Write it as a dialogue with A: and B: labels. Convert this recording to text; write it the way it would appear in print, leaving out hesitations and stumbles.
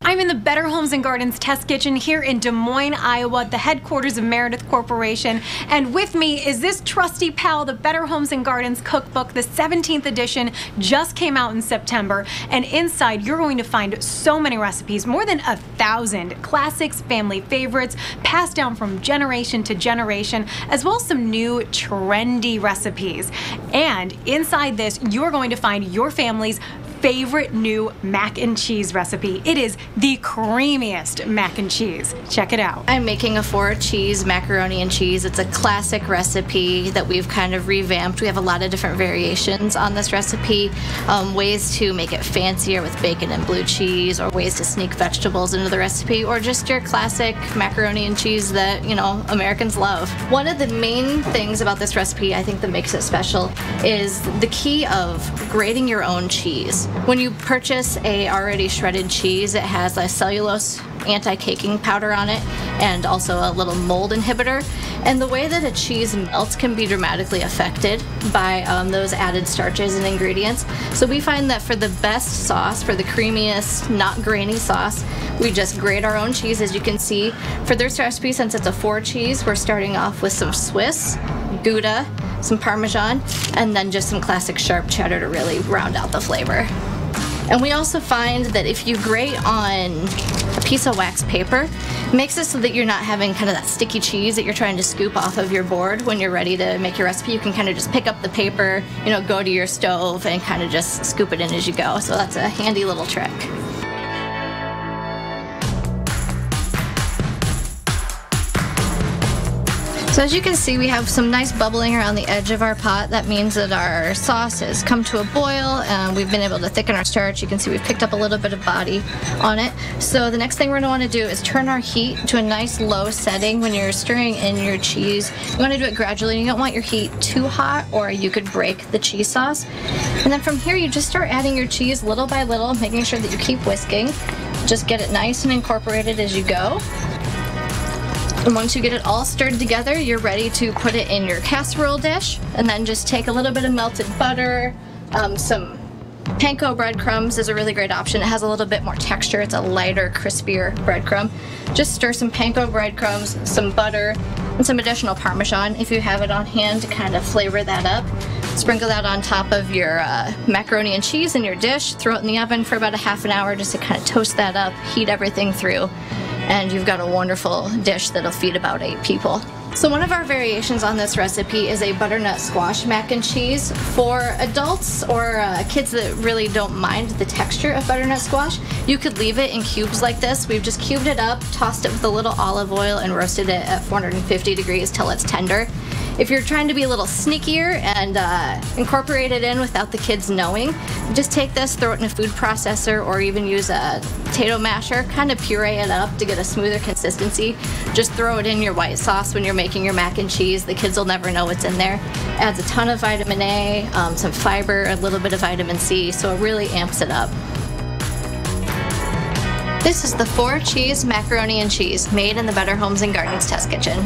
A: I'm in the Better Homes and Gardens Test Kitchen here in Des Moines, Iowa, the headquarters of Meredith Corporation. And with me is this trusty pal, the Better Homes and Gardens Cookbook. The 17th edition just came out in September. And inside, you're going to find so many recipes, more than 1,000 classics, family favorites, passed down from generation to generation, as well as some new trendy recipes. And inside this, you're going to find your family's favorite new mac and cheese recipe. It is the creamiest mac and cheese. Check it out.
B: I'm making a 4-cheese macaroni and cheese. It's a classic recipe that we've kind of revamped. We have a lot of different variations on this recipe, ways to make it fancier with bacon and blue cheese, or ways to sneak vegetables into the recipe, or just your classic macaroni and cheese that, you know, Americans love. One of the main things about this recipe, I think, that makes it special is the key of grating your own cheese. When you purchase a already shredded cheese, it has a cellulose anti-caking powder on it and also a little mold inhibitor. And the way that a cheese melts can be dramatically affected by those added starches and ingredients. So we find that for the best sauce, for the creamiest, not grainy sauce, we just grate our own cheese. As you can see, for this recipe, since it's a 4-cheese, we're starting off with some Swiss, Gouda, some Parmesan, and then just some classic sharp cheddar to really round out the flavor. And we also find that if you grate on a piece of wax paper, it makes it so that you're not having kind of that sticky cheese that you're trying to scoop off of your board when you're ready to make your recipe. You can kind of just pick up the paper, you know, go to your stove and kind of just scoop it in as you go. So that's a handy little trick. So as you can see, we have some nice bubbling around the edge of our pot. That means that our sauce has come to a boil and we've been able to thicken our starch. You can see we've picked up a little bit of body on it. So the next thing we're going to want to do is turn our heat to a nice low setting when you're stirring in your cheese. You want to do it gradually. You don't want your heat too hot or you could break the cheese sauce. And then from here, you just start adding your cheese little by little, making sure that you keep whisking. Just get it nice and incorporated as you go. And once you get it all stirred together, you're ready to put it in your casserole dish, and then just take a little bit of melted butter, some panko breadcrumbs is a really great option. It has a little bit more texture. It's a lighter, crispier breadcrumb. Just stir some panko breadcrumbs, some butter, and some additional Parmesan if you have it on hand to kind of flavor that up. Sprinkle that on top of your macaroni and cheese in your dish. Throw it in the oven for about a half an hour just to kind of toast that up, heat everything through, and you've got a wonderful dish that'll feed about 8 people. So one of our variations on this recipe is a butternut squash mac and cheese. For adults or kids that really don't mind the texture of butternut squash, you could leave it in cubes like this. We've just cubed it up, tossed it with a little olive oil, and roasted it at 450 degrees till it's tender. If you're trying to be a little sneakier and incorporate it in without the kids knowing, just take this, throw it in a food processor, or even use a potato masher, kind of puree it up to get a smoother consistency. Just throw it in your white sauce when you're making your mac and cheese. The kids will never know what's in there. Adds a ton of vitamin A, some fiber, a little bit of vitamin C, so it really amps it up. This is the 4-cheese macaroni and cheese made in the Better Homes and Gardens Test Kitchen.